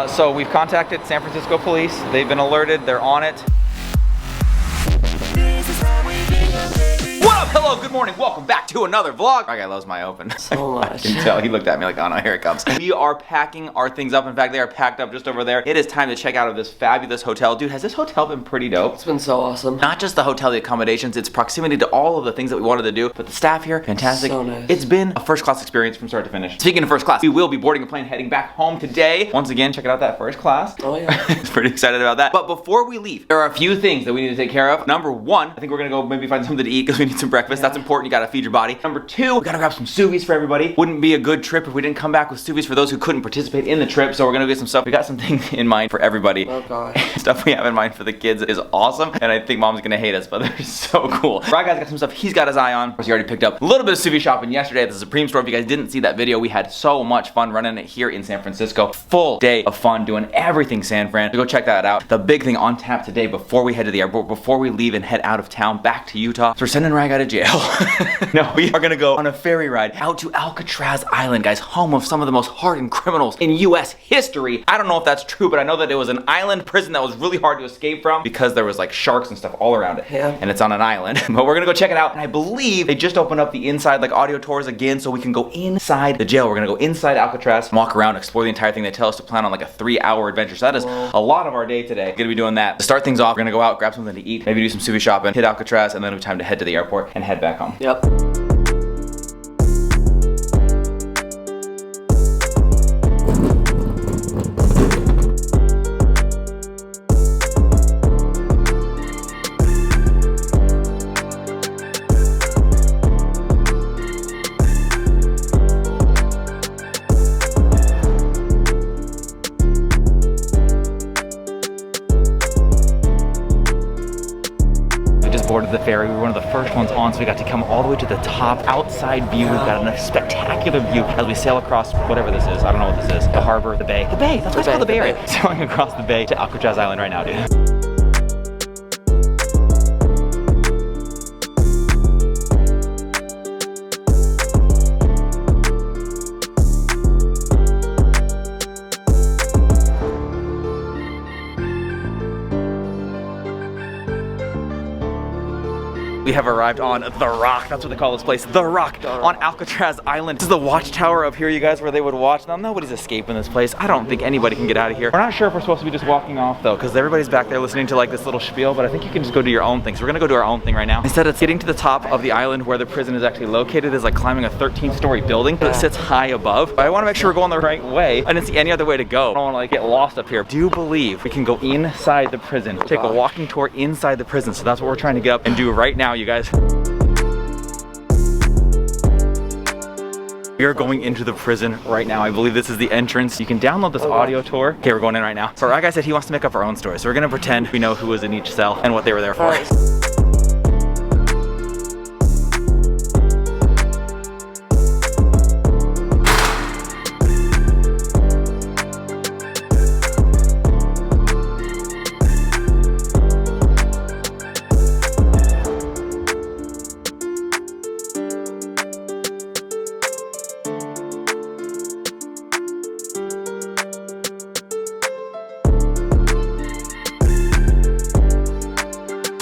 So we've contacted San Francisco police. They've been alerted. They're on it. What up? Hello, good morning. Welcome back to another vlog. Our guy loves my open. So much. I can tell. He looked at me like, oh no, here it comes. We are packing our things up. In fact, they are packed up just over there. It is time to check out of this fabulous hotel. Dude, has this hotel been pretty dope? It's been so awesome. Not just the hotel, the accommodations, it's proximity to all of the things that we wanted to do, but the staff here, fantastic. So nice. It's been a first class experience from start to finish. Speaking of first class, we will be boarding a plane heading back home today. Once again, check out that first class. Oh yeah. It's pretty excited about that. But before we leave, there are a few things that we need to take care of. Number one, I think we're gonna go maybe find something to eat because we need some breakfast. That's important. You gotta feed your body. Number two, we gotta grab some souvenirs for everybody. Wouldn't be a good trip if we didn't come back with souvenirs for those who couldn't participate in the trip. So we're gonna get some stuff. We got some things in mind for everybody. Oh gosh. Stuff we have in mind for the kids is awesome, and I think mom's gonna hate us, but they're so cool. Ryan guy's got some stuff he's got his eye on. Of course, he already picked up a little bit of souvenir shopping yesterday at the Supreme store. If you guys didn't see that video, we had so much fun running it here in San Francisco. Full day of fun doing everything San Fran. So go check that out. The big thing on tap today before we head to the airport, before we leave and head out of town back to Utah, so we're sending Ryan out of jail. No, we are gonna go on a ferry ride out to Alcatraz Island, guys, home of some of the most hardened criminals in US history. I don't know if that's true, but I know that it was an island prison that was really hard to escape from because there was like sharks and stuff all around it. Yeah. And it's on an island. But we're gonna go check it out, and I believe they just opened up the inside like audio tours again, so we can go inside the jail. We're gonna go inside Alcatraz, walk around, explore the entire thing. They tell us to plan on like a 3-hour adventure. So that is a lot of our day today. We're gonna be doing that. To start things off, we're gonna go out, grab something to eat, maybe do some souvenir shopping, hit Alcatraz, and then we have time to head to the airport and head back home. Yep. Boarded the ferry. We were one of the first ones on, so we got to come all the way to the top. Outside view, we've got a spectacular view as we sail across whatever this is. I don't know what this is. The harbor, the bay. The bay, that's what it's called, the bay area. Sailing across the bay to Alcatraz Island right now, dude. We have arrived on The Rock. That's what they call this place. The Rock on Alcatraz Island. This is the watchtower up here, you guys, where they would watch. Now, nobody's escaping this place. I don't think anybody can get out of here. We're not sure if we're supposed to be just walking off, though, because everybody's back there listening to like this little spiel, but I think you can just go do your own thing. So we're gonna go do our own thing right now. Instead of getting to the top of the island where the prison is actually located is like climbing a 13-story building that sits high above. But I wanna make sure we're going the right way. I didn't see any other way to go. I don't wanna like get lost up here. Do you believe we can go inside the prison? Take a walking tour inside the prison. So that's what we're trying to get up and do right now, you guys. We are going into the prison right now. I believe this is the entrance. You can download this audio tour. Okay, we're going in right now. So our guy said he wants to make up our own story. So we're gonna pretend we know who was in each cell and what they were there for.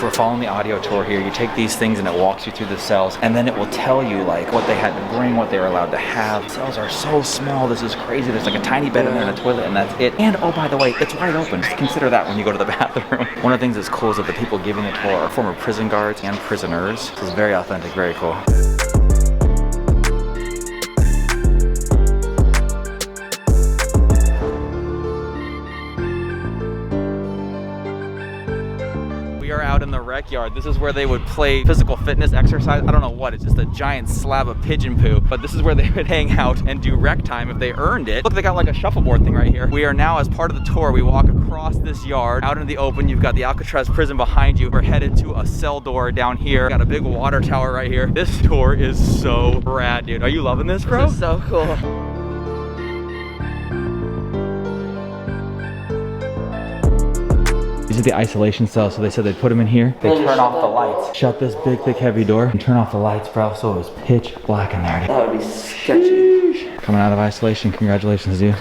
We're following the audio tour here. You take these things and it walks you through the cells, and then it will tell you like what they had to bring, what they were allowed to have. The cells are so small. This is crazy. There's like a tiny bed in there and a toilet, and that's it. And oh, by the way, it's wide open. Just consider that when you go to the bathroom. One of the things that's cool is that the people giving the tour are former prison guards and prisoners. This is very authentic, very cool. We are out in the rec yard. This is where they would play physical fitness exercise. I don't know what, it's just a giant slab of pigeon poo, but this is where they would hang out and do rec time if they earned it. Look, they got like a shuffleboard thing right here. We are now, as part of the tour, we walk across this yard out into the open. You've got the Alcatraz prison behind you. We're headed to a cell door down here. Got a big water tower right here. This tour is so rad, dude. Are you loving this, bro? This is so cool. These are the isolation cells, so they said they'd put them in here. They turn off the lights, shut this big, thick, heavy door, and turn off the lights, bro, so it was pitch black in there. That would be sketchy. Coming out of isolation, congratulations, dude.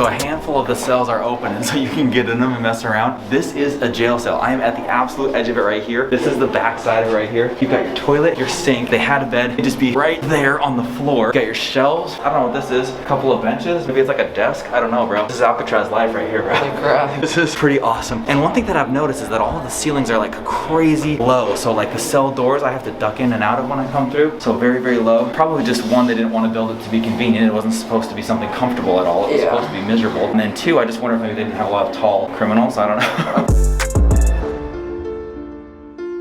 So a handful of the cells are open, and so you can get in them and mess around. This is a jail cell. I am at the absolute edge of it right here. This is the back side of it right here. You've got your toilet, your sink. They had a bed. It'd just be right there on the floor. You got your shelves. I don't know what this is. A couple of benches. Maybe it's like a desk. I don't know, bro. This is Alcatraz life right here, bro. Holy crap. This is pretty awesome. And one thing that I've noticed is that all of the ceilings are like crazy low. So like the cell doors, I have to duck in and out of when I come through. So very, very low. Probably just one, they didn't want to build it to be convenient. It wasn't supposed to be something comfortable at all. It was supposed to be miserable. And then two, I just wonder if maybe they didn't have a lot of tall criminals. I don't know.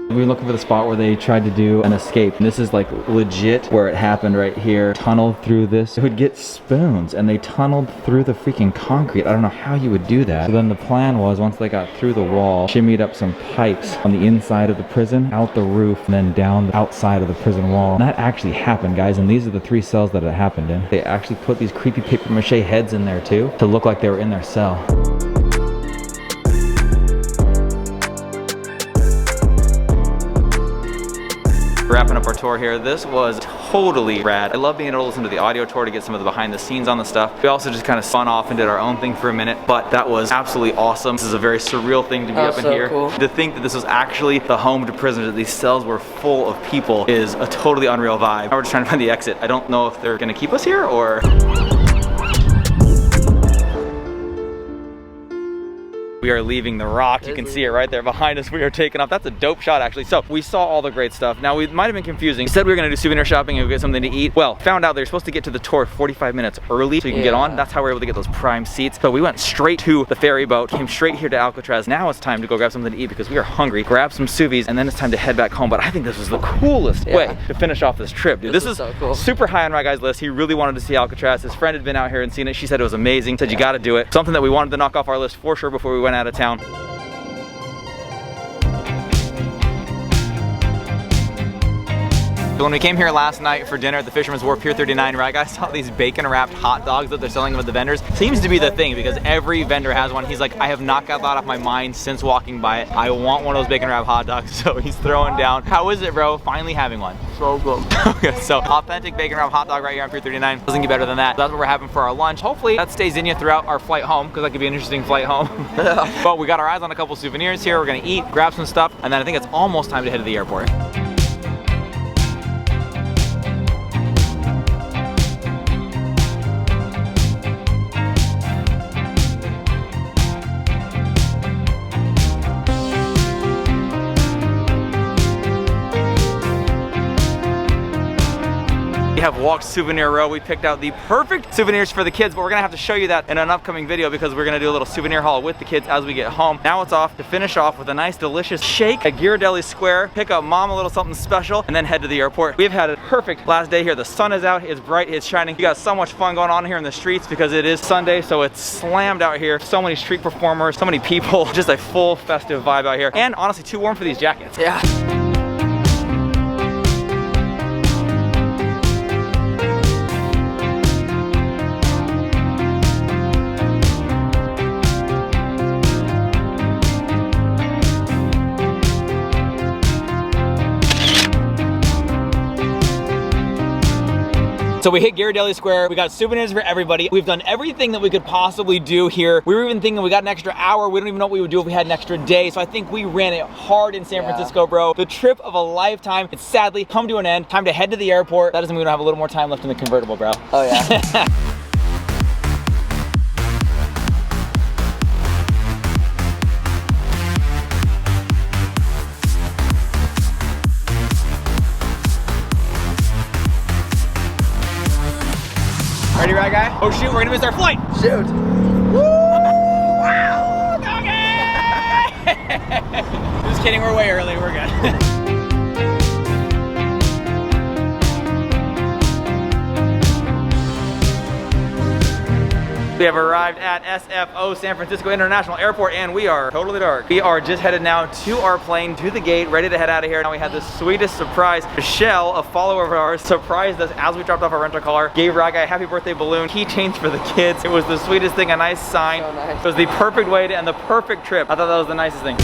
We were looking for the spot where they tried to do an escape. And this is like legit where it happened right here. Tunneled through this. They would get spoons and they tunneled through the freaking concrete. I don't know how you would do that. So then the plan was once they got through the wall, shimmied up some pipes on the inside of the prison, out the roof, and then down the outside of the prison wall. And that actually happened, guys. And these are the 3 cells that it happened in. They actually put these creepy paper mache heads in there too to look like they were in their cell. Wrapping up our tour here. This was totally rad. I love being able to listen to the audio tour to get some of the behind the scenes on the stuff. We also just kind of spun off and did our own thing for a minute, but that was absolutely awesome. This is a very surreal thing to be up in here. Cool. To think that this was actually the home to prisoners, that these cells were full of people, is a totally unreal vibe. Now we're just trying to find the exit. I don't know if they're gonna keep us here or... We are leaving the rock. You can see it right there behind us. We are taking off. That's a dope shot, actually. So we saw all the great stuff. Now, we might have been confusing. We said we were gonna do souvenir shopping and get something to eat. Well, found out they're supposed to get to the tour 45 minutes early so you can get on. That's how we're able to get those prime seats. So we went straight to the ferry boat, came straight here to Alcatraz. Now it's time to go grab something to eat because we are hungry. Grab some sous and then it's time to head back home. But I think this was the coolest way to finish off this trip, dude. This is so cool. Super high on my guy's list. He really wanted to see Alcatraz. His friend had been out here and seen it. She said it was amazing. Said you gotta do it. Something that we wanted to knock off our list for sure before we went out of town. So when we came here last night for dinner at the Fisherman's Wharf Pier 39, right, I saw these bacon wrapped hot dogs that they're selling them at the vendors. Seems to be the thing because every vendor has one. He's like, I have not got that off my mind since walking by it. I want one of those bacon wrapped hot dogs. So he's throwing down. How is it, bro? Finally having one. So good. Okay, so authentic bacon wrapped hot dog right here on Pier 39. Doesn't get better than that. That's what we're having for our lunch. Hopefully that stays in you throughout our flight home because that could be an interesting flight home. But we got our eyes on a couple souvenirs here. We're gonna eat, grab some stuff, and then I think it's almost time to head to the airport. We have walked souvenir row. We picked out the perfect souvenirs for the kids, but we're gonna have to show you that in an upcoming video because we're gonna do a little souvenir haul with the kids as we get home. Now it's off to finish off with a nice delicious shake at Ghirardelli Square, pick up mom a little something special, and then head to the airport. We've had a perfect last day here. The sun is out, it's bright, it's shining. We got so much fun going on here in the streets because it is Sunday, so it's slammed out here. So many street performers, so many people, just a full festive vibe out here. And honestly, too warm for these jackets. Yeah. So we hit Ghirardelli Square. We got souvenirs for everybody. We've done everything that we could possibly do here. We were even thinking we got an extra hour. We don't even know what we would do if we had an extra day. So I think we ran it hard in San Francisco, bro. The trip of a lifetime. It's sadly come to an end. Time to head to the airport. That doesn't mean we don't have a little more time left in the convertible, bro. Oh yeah. Ready, right, guy? Oh shoot, we're gonna miss our flight. Shoot. Woo! Wow! Okay! Just kidding, we're way early, we're good. We have arrived at SFO, San Francisco International Airport, and we are totally dark. We are just headed now to our plane, to the gate, ready to head out of here. Now we had the sweetest surprise. Michelle, a follower of ours, surprised us as we dropped off our rental car, gave Raga a happy birthday balloon, keychains for the kids. It was the sweetest thing, a nice sign. So nice. It was the perfect way to end the perfect trip. I thought that was the nicest thing.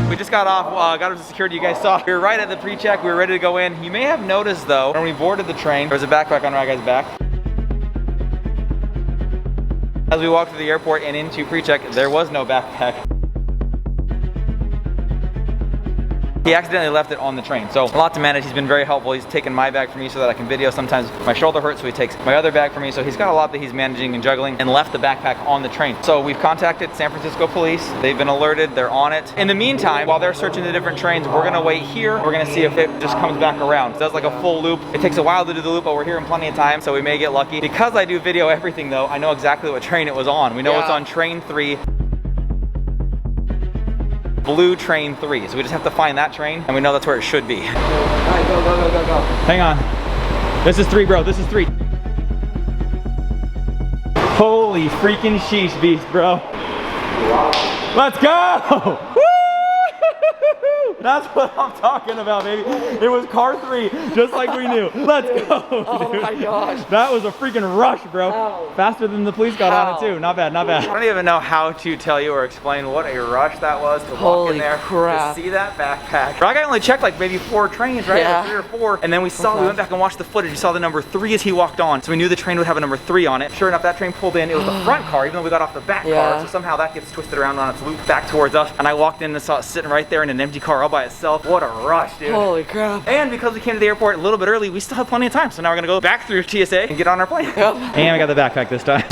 We just got off, got up to security. You guys saw we were right at the pre-check. We were ready to go in. You may have noticed though, when we boarded the train, there was a backpack on our guy's back. As we walked through the airport and into pre-check, there was no backpack. He accidentally left it on the train. So a lot to manage. He's been very helpful. He's taken my bag for me so that I can video. Sometimes my shoulder hurts, so he takes my other bag for me. So he's got a lot that he's managing and juggling, and left the backpack on the train. So we've contacted San Francisco police. They've been alerted, they're on it. In the meantime, while they're searching the different trains, we're gonna wait here. We're gonna see if it just comes back around. It does like a full loop. It takes a while to do the loop, but we're here in plenty of time, so we may get lucky. Because I do video everything though, I know exactly what train it was on. We know it's on train 3. Blue train 3. So we just have to find that train, and we know that's where it should be. All right, go, go, go, go, go. Hang on. This is 3, bro. This is 3. Holy freaking sheesh beast, bro. Wow. Let's go! Woo! That's what I'm talking about, baby. It was car 3, just like we knew. Let's go. Oh my gosh. That was a freaking rush, bro. Ow. Faster than the police got on it too. Not bad, not bad. I don't even know how to tell you or explain what a rush that was to walk in there. Crap. To see that backpack. I only checked like maybe 4 trains, right? Yeah. Like 3 or 4. And then we saw, we went back and watched the footage. We saw the number 3 as he walked on. So we knew the train would have a number 3 on it. Sure enough, that train pulled in. It was the front car, even though we got off the back car. So somehow that gets twisted around on its loop back towards us. And I walked in and saw it sitting right there in an empty car all by itself. What a rush, dude. Holy crap. And because we came to the airport a little bit early, we still have plenty of time. So now we're gonna go back through TSA and get on our plane. Yep. And we got the backpack this time.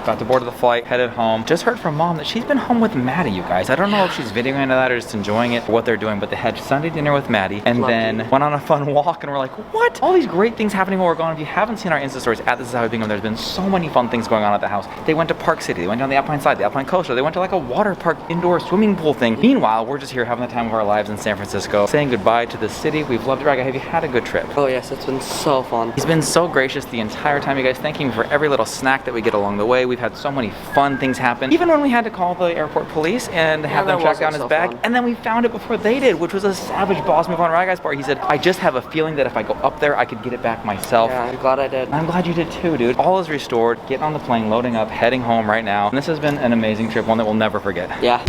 Got to board of the flight, headed home. Just heard from mom that she's been home with Maddie, you guys. I don't know if she's videoing that or just enjoying it or what they're doing, but they had Sunday dinner with Maddie and then went on a fun walk, and we're like, what? All these great things happening while we're gone. If you haven't seen our Insta stories at This Is How We Bingham, there's been so many fun things going on at the house. They went to Park City, they went down the Alpine Slide, the Alpine Coaster, they went to like a water park indoor swimming pool thing. Meanwhile, we're just here having the time of our lives in San Francisco, saying goodbye to the city. We've loved it. Raga, have you had a good trip? Oh yes, it's been so fun. He's been so gracious the entire time, you guys. Thanking me for every little snack that we get along the way. We've had so many fun things happen. Even when we had to call the airport police and have them track down his bag. Fun. And then we found it before they did, which was a savage boss move on Ragai's part. He said, I just have a feeling that if I go up there, I could get it back myself. Yeah, I'm glad I did. I'm glad you did too, dude. All is restored. Getting on the plane, loading up, heading home right now. And this has been an amazing trip, one that we'll never forget. Yeah.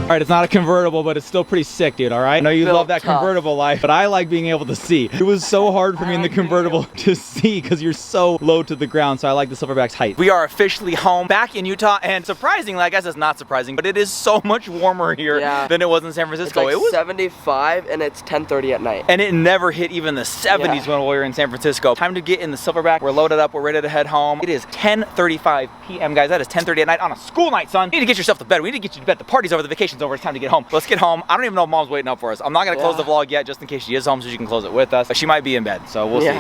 All right, it's not a convertible, but it's still pretty sick, dude, all right? I know you love that convertible life, but I like being able to see. It was so hard for me in the convertible to see because you're so low to the ground, so I like the Silverback's height. We are officially home, back in Utah, and surprisingly, I guess it's not surprising, but it is so much warmer here than it was in San Francisco. It's like it was 75 and it's 10:30 at night. And it never hit even the 70s when we were in San Francisco. Time to get in the Silverback. We're loaded up, we're ready to head home. It is 10:35 p.m., guys. That is 10:30 at night on a school night, son. You need to get yourself to bed. We need to get you to bed. The party's over, the vacation's over. It's time to get home. Let's get home. I don't even know if mom's waiting up for us. I'm not gonna close the vlog yet, just in case she is home so she can close it with us. But she might be in bed, so we'll see.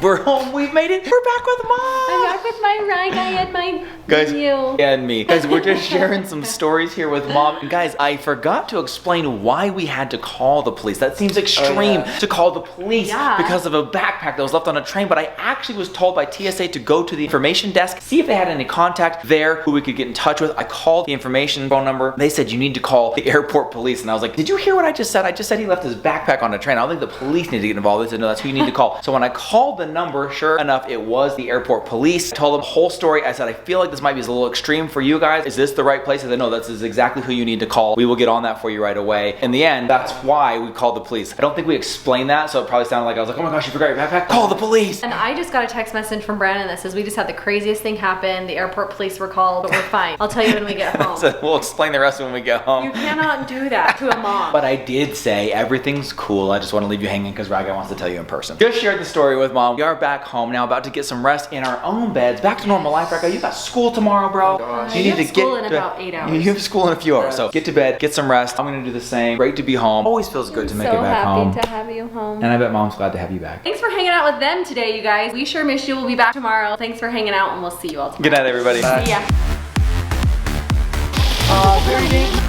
We're home. We've made it. We're back with mom. I'm back with my ride guy and my video. And me. Guys, we're just sharing some stories here with mom. And guys, I forgot to explain why we had to call the police. That seems extreme to call the police because of a backpack that was left on a train. But I actually was told by TSA to go to the information desk, see if they had any contact there who we could get in touch with. I called the information phone number. They said you need to call the airport police. And I was like, did you hear what I just said? I just said he left his backpack on a train. I don't think the police need to get involved. They said, no, that's who you need to call. So when I called the number. Sure enough, it was the airport police. I told them the whole story. I said, I feel like this might be a little extreme for you guys. Is this the right place? They said, no, this is exactly who you need to call. We will get on that for you right away. In the end, that's why we called the police. I don't think we explained that, so it probably sounded like I was like, oh my gosh, you forgot your backpack? Call the police. And I just got a text message from Brandon that says we just had the craziest thing happen. The airport police were called, but we're fine. I'll tell you when we get home. So we'll explain the rest when we get home. You cannot do that to a mom. But I did say everything's cool. I just want to leave you hanging because Raga wants to tell you in person. Just shared the story with mom. We are back home now, about to get some rest in our own beds. Back to normal life, Raga. You got school tomorrow, bro. Gosh. You have school in about 8 hours. You have school in a few hours, so get to bed, get some rest. I'm gonna do the same. Great to be home. Always feels good to make it back home. So happy to have you home. And I bet mom's glad to have you back. Thanks for hanging out with them today, you guys. We sure miss you. We'll be back tomorrow. Thanks for hanging out, and we'll see you all tomorrow. Good night, everybody. Bye. See ya. Very neat.